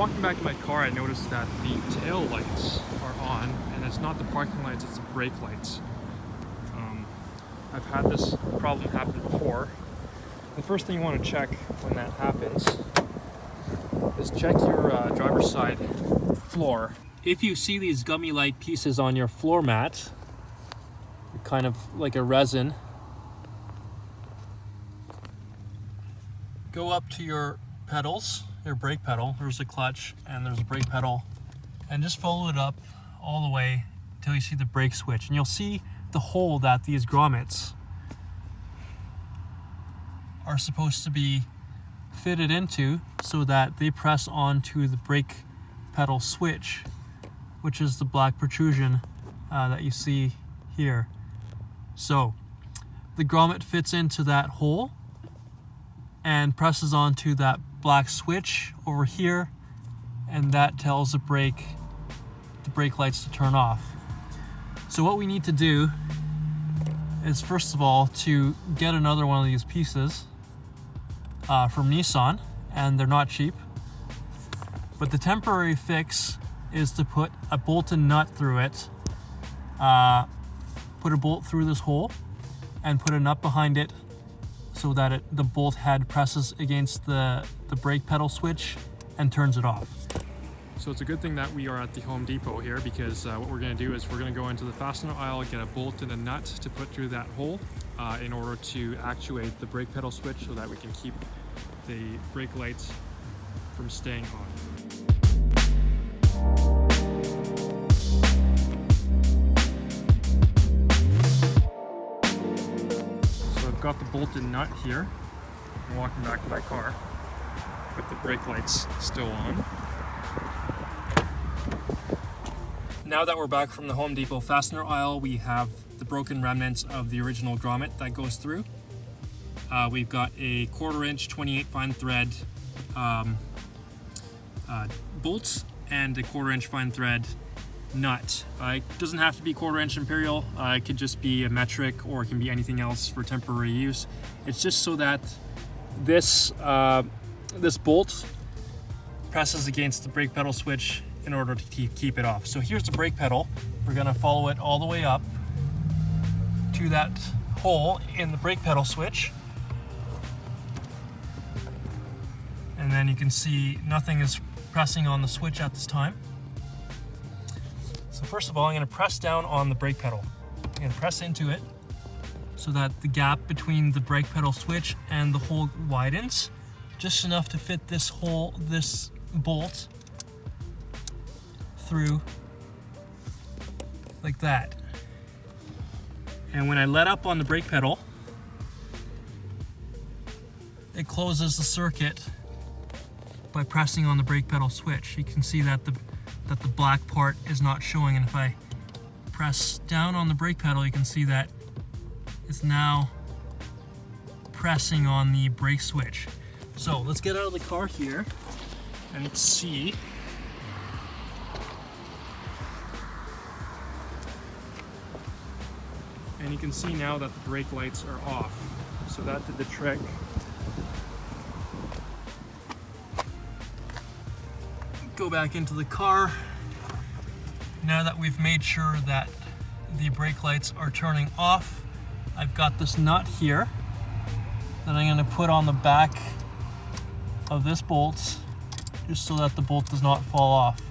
walking back in my car, I noticed that the tail lights are on, and it's not the parking lights, it's the brake lights. I've had this problem happen before. The first thing you want to check when that happens is check your driver's side floor. If you see these gummy like pieces on your floor mat, kind of like a resin, go up to your pedals, your brake pedal. There's a clutch and there's a brake pedal, and just follow it up all the way until you see the brake switch, and you'll see the hole that these grommets are supposed to be fitted into so that they press onto the brake pedal switch, which is the black protrusion that you see here. So the grommet fits into that hole and presses onto that black switch over here, and that tells the brake lights to turn off. So what we need to do is, first of all, to get another one of these pieces from Nissan, and they're not cheap. But the temporary fix is to put a bolt and nut through it. Put a bolt through this hole and put a nut behind it so that the bolt head presses against the brake pedal switch and turns it off. So it's a good thing that we are at the Home Depot here, because what we're going to do is we're going to go into the fastener aisle, get a bolt and a nut to put through that hole in order to actuate the brake pedal switch so that we can keep the brake lights from staying on. So I've got the bolt and nut here. I'm walking back to my car with the brake lights still on. Now that we're back from the Home Depot fastener aisle, we have the broken remnants of the original grommet that goes through. We've got a 1/4 inch 28 fine thread bolts and a 1/4 inch fine thread nut. It doesn't have to be 1/4 inch imperial. It could just be a metric, or it can be anything else for temporary use. It's just so that this bolt presses against the brake pedal switch in order to keep it off. So here's the brake pedal. We're gonna follow it all the way up to that hole in the brake pedal switch. And then you can see nothing is pressing on the switch at this time. So first of all, I'm gonna press down on the brake pedal. I'm gonna press into it so that the gap between the brake pedal switch and the hole widens, just enough to fit this bolt through like that. And when I let up on the brake pedal, it closes the circuit by pressing on the brake pedal switch. You can see that the black part is not showing, and if I press down on the brake pedal, you can see that it's now pressing on the brake switch. So let's get out of the car here and see. And you can see now that the brake lights are off. So that did the trick. Go back into the car. Now that we've made sure that the brake lights are turning off, I've got this nut here that I'm going to put on the back of this bolt, just so that the bolt does not fall off.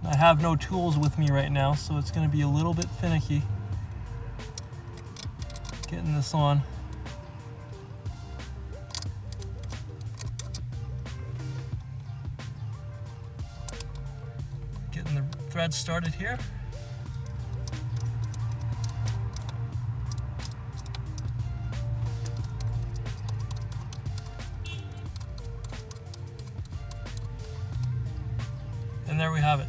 I have no tools with me right now, so it's going to be a little bit finicky getting this on. Getting the thread started here. And there we have it.